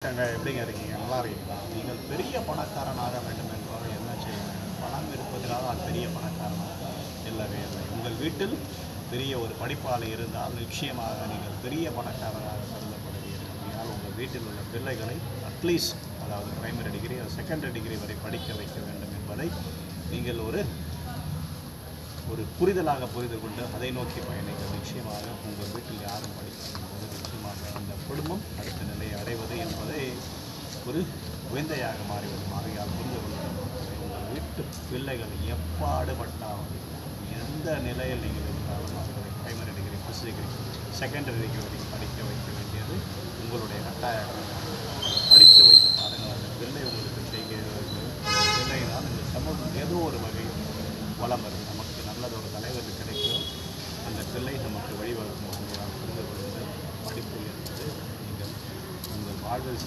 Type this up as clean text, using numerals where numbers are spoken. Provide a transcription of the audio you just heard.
வணக்கங்க. எப்படிங்க இருக்கீங்க? நல்லா இருக்கீங்களா? நீங்கள் பெரிய பணக்காரனாக வேண்டும் என்றால் என்ன செய்ய வேண்டும்? பணம் இருப்பதனால் அது பெரிய பணக்காரனாக இல்லவே இல்லை. உங்கள் வீட்டில் பெரிய ஒரு படிப்பாளி இருந்தால் நிச்சயமாக நீங்கள் பெரிய பணக்காரராக கருதப்படுவீர்கள். ஆனால் உங்கள் வீட்டில் உள்ள பிள்ளைகளை அட்லீஸ்ட் அதாவது பிரைமரி டிகிரி செகண்டரி டிகிரி வரை படிக்க வைக்க வேண்டும் என்பதை நீங்கள் ஒரு புரிதலாக புரிந்து கொண்டு அதை நோக்கி பயணிக்க நிச்சயமாக உங்கள் வீட்டில் யாரும் படிக்கும் போது நிச்சயமாக அந்த குடும்பம் அடுத்த நிலையை அடைவது என்பதை ஒரு விந்தையாக மாறிவிடும். ஆகையால் புரிந்து கொள்ளுங்கள். உங்கள் வீட்டு பிள்ளைகள் எப்பாடுபட்டாலும் எந்த நிலையில் நீங்கள் இருந்தாலும் அவர்களை primary degree first degree secondary degree வரைக்கும் படிக்க வைக்க வேண்டியது உங்களுடைய கட்டாய படித்து வைத்து பாருங்கள். அந்த பிள்ளை உங்களுக்கு செய்கிறது. பிள்ளையினால் இந்த சமூகம் ஏதோ ஒரு வகையில் வளம் வரும். நமக்கு நல்லது ஒரு தலைவர் கிடைக்கும். அந்த பிள்ளை நமக்கு வழிவகுக்கும். புரிந்து கொள்ளுங்கள். படிப்பு என்பது நீங்கள் உங்கள் வாழ்வில்